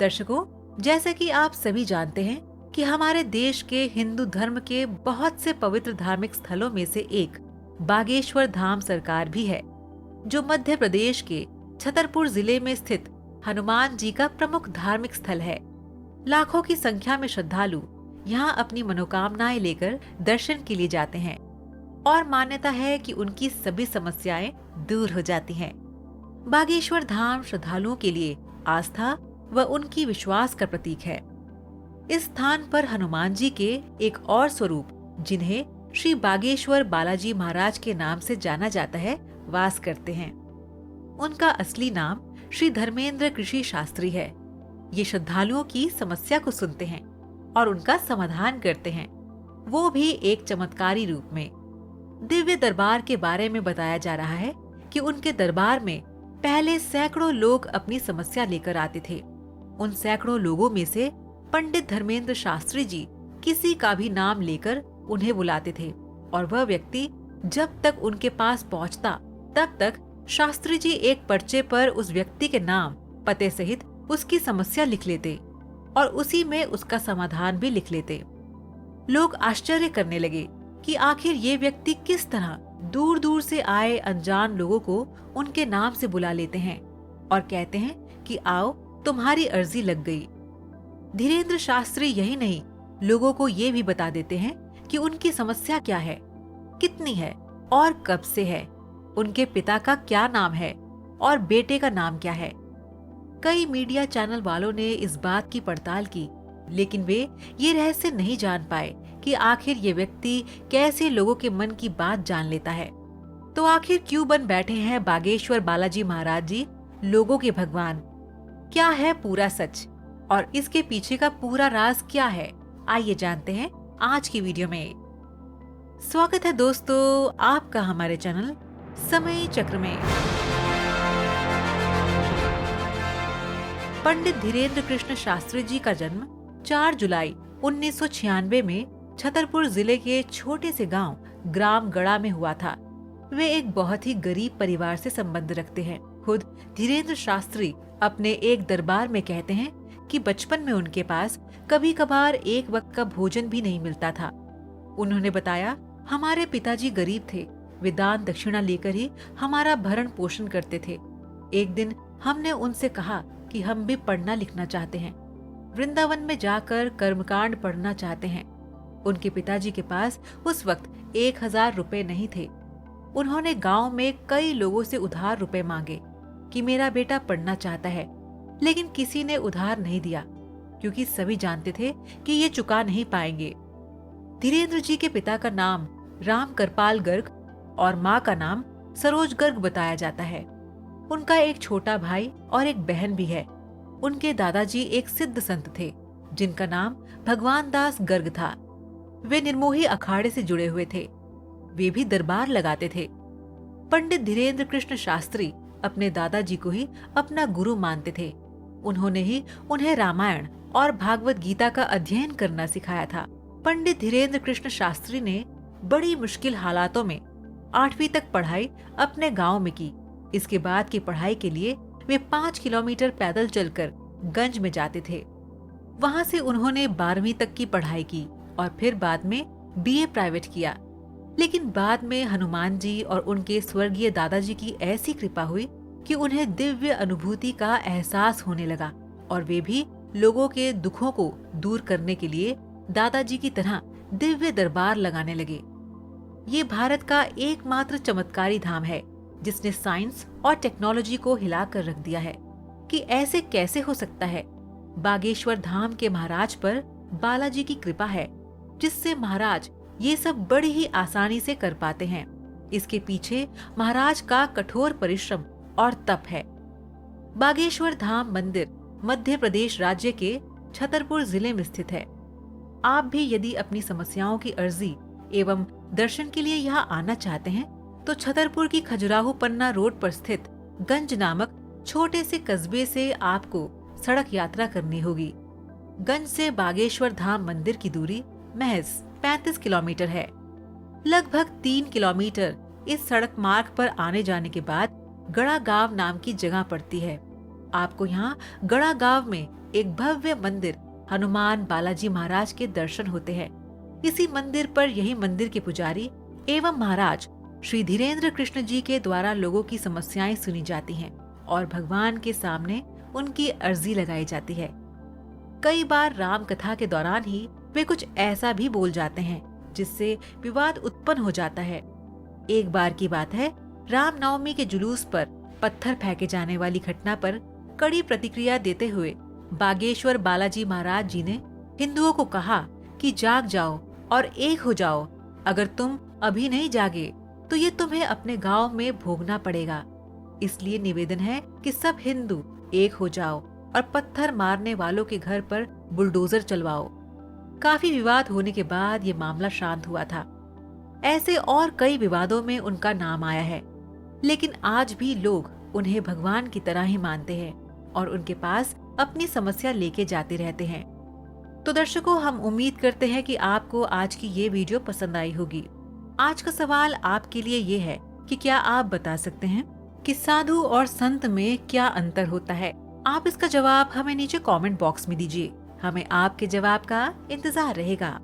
दर्शकों, जैसे कि आप सभी जानते हैं कि हमारे देश के हिंदू धर्म के बहुत से पवित्र धार्मिक स्थलों में से एक बागेश्वर धाम सरकार भी है, जो मध्य प्रदेश के छतरपुर जिले में स्थित हनुमान जी का प्रमुख धार्मिक स्थल है। लाखों की संख्या में श्रद्धालु यहाँ अपनी मनोकामनाएं लेकर दर्शन के लिए जाते हैं और मान्यता है कि उनकी सभी समस्याएं दूर हो जाती हैं। बागेश्वर धाम श्रद्धालुओं के लिए आस्था व उनकी विश्वास का प्रतीक है। इस स्थान पर हनुमान जी के एक और स्वरूप, जिन्हें श्री बागेश्वर बालाजी महाराज के नाम से जाना जाता है, वास करते हैं। उनका असली नाम श्री धर्मेंद्र कृषि शास्त्री है। ये श्रद्धालुओं की समस्या को सुनते हैं और उनका समाधान करते हैं, वो भी एक चमत्कारी रूप में। दिव्य दरबार के बारे में बताया जा रहा है कि उनके दरबार में पहले सैकड़ों लोग अपनी समस्या लेकर आते थे। उन सैकड़ों लोगों में से पंडित धर्मेंद्र शास्त्री जी किसी का भी नाम लेकर उन्हें बुलाते थे और वह व्यक्ति जब तक उनके पास पहुंचता तब तक शास्त्री जी एक पर्चे पर उस व्यक्ति के नाम, पते सहित उसकी समस्या लिख लेते और उसी में उसका समाधान भी लिख लेते। लोग आश्चर्य करने लगे कि आखिर ये व्यक्ति किस तरह दूर दूर से आए अनजान लोगों को उनके नाम से बुला लेते हैं और कहते हैं कि आओ, तुम्हारी अर्जी लग गई। धीरेन्द्र शास्त्री यही नहीं, लोगों को ये भी बता देते हैं कि उनकी समस्या क्या है, कितनी है और कब से है, उनके पिता का क्या नाम है और बेटे का नाम क्या है। कई मीडिया चैनल वालों ने इस बात की पड़ताल की, लेकिन वे ये रहस्य नहीं जान पाए कि आखिर ये व्यक्ति कैसे लोगों के मन की बात जान लेता है। तो आखिर क्यों बन बैठे हैं बागेश्वर बालाजी महाराज जी लोगों के भगवान? क्या है पूरा सच और इसके पीछे का पूरा राज क्या है? आइए जानते हैं आज की वीडियो में। स्वागत है दोस्तों आपका हमारे चैनल समय चक्र में। पंडित धीरेन्द्र कृष्ण शास्त्री जी का जन्म 4 जुलाई 1996 में छतरपुर जिले के छोटे से गांव ग्राम गड़ा में हुआ था। वे एक बहुत ही गरीब परिवार से संबंध रखते हैं। खुद धीरेन्द्र शास्त्री अपने एक दरबार में कहते हैं कि बचपन में उनके पास कभी कभार एक वक्त का भोजन भी नहीं मिलता था। उन्होंने बताया, हमारे पिताजी गरीब थे, वे दान दक्षिणा लेकर ही हमारा भरण पोषण करते थे। एक दिन हमने उनसे कहा कि हम भी पढ़ना लिखना चाहते हैं, वृंदावन में जाकर कर्मकांड पढ़ना चाहते हैं। उनके पिताजी के पास उस वक्त 1000 रुपए नहीं थे। उन्होंने गांव में कई लोगों से उधार रुपए मांगे कि मेरा बेटा पढ़ना चाहता है, लेकिन किसी ने उधार नहीं दिया क्योंकि सभी जानते थे कि ये चुका नहीं पाएंगे। धीरेन्द्र जी के पिता का नाम राम करपाल गर्ग और माँ का नाम सरोज गर्ग बताया जाता है। उनका एक छोटा भाई और एक बहन भी है। उनके दादाजी एक सिद्ध संत थे जिनका नाम भगवान दास गर्ग था। वे निर्मोही अखाड़े से जुड़े हुए थे। वे भी दरबार लगाते थे। पंडित धीरेन्द्र कृष्ण शास्त्री अपने दादाजी को ही अपना गुरु मानते थे। उन्होंने ही उन्हें रामायण और भागवत गीता का अध्ययन करना सिखाया था। पंडित धीरेन्द्र कृष्ण शास्त्री ने बड़ी मुश्किल हालातों में 8वीं तक पढ़ाई अपने गांव में की। इसके बाद की पढ़ाई के लिए वे 5 किलोमीटर पैदल चलकर गंज में जाते थे। वहां से उन्होंने 12वीं तक की पढ़ाई की और फिर बाद में बीए प्राइवेट किया। लेकिन बाद में हनुमान जी और उनके स्वर्गीय दादाजी की ऐसी कृपा हुई कि उन्हें दिव्य अनुभूति का एहसास होने लगा और वे भी लोगों के दुखों को दूर करने के लिए दादाजी की तरह दिव्य दरबार लगाने लगे। ये भारत का एकमात्र चमत्कारी धाम है जिसने साइंस और टेक्नोलॉजी को हिलाकर रख दिया है कि ऐसे कैसे हो सकता है। बागेश्वर धाम के महाराज पर बालाजी की कृपा है जिससे महाराज ये सब बड़ी ही आसानी से कर पाते हैं। इसके पीछे महाराज का कठोर परिश्रम और तप है। बागेश्वर धाम मंदिर मध्य प्रदेश राज्य के छतरपुर जिले में स्थित है। आप भी यदि अपनी समस्याओं की अर्जी एवं दर्शन के लिए यहाँ आना चाहते हैं तो छतरपुर की खजुराहो पन्ना रोड पर स्थित गंज नामक छोटे से कस्बे से आपको सड़क यात्रा करनी होगी। गंज से बागेश्वर धाम मंदिर की दूरी महज 35 किलोमीटर है। लगभग 3 किलोमीटर इस सड़क मार्ग पर आने जाने के बाद गड़ा गांव नाम की जगह पड़ती है। आपको यहाँ गड़ा गांव में एक भव्य मंदिर हनुमान बालाजी महाराज के दर्शन होते हैं। इसी मंदिर पर यही मंदिर के पुजारी एवं महाराज श्री धीरेन्द्र कृष्ण जी के द्वारा लोगों की समस्याएं सुनी जाती हैं और भगवान के सामने उनकी अर्जी लगाई जाती है। कई बार राम कथा के दौरान ही वे कुछ ऐसा भी बोल जाते हैं जिससे विवाद उत्पन्न हो जाता है। एक बार की बात है, रामनवमी के जुलूस पर पत्थर फेंके जाने वाली घटना पर कड़ी प्रतिक्रिया देते हुए बागेश्वर बालाजी महाराज जी ने हिंदुओं को कहा कि जाग जाओ और एक हो जाओ। अगर तुम अभी नहीं जागे तो ये तुम्हें अपने गांव में भोगना पड़ेगा। इसलिए निवेदन है कि सब हिंदू एक हो जाओ और पत्थर मारने वालों के घर पर बुलडोजर चलवाओ। काफी विवाद होने के बाद ये मामला शांत हुआ था। ऐसे और कई विवादों में उनका नाम आया है, लेकिन आज भी लोग उन्हें भगवान की तरह ही मानते हैं और उनके पास अपनी समस्या लेके जाते रहते हैं। तो दर्शकों, हम उम्मीद करते हैं कि आपको आज की ये वीडियो पसंद आई होगी। आज का सवाल आपके लिए ये है कि क्या आप बता सकते हैं कि साधु और संत में क्या अंतर होता है? आप इसका जवाब हमें नीचे कमेंट बॉक्स में दीजिए। हमें आपके जवाब का इंतजार रहेगा।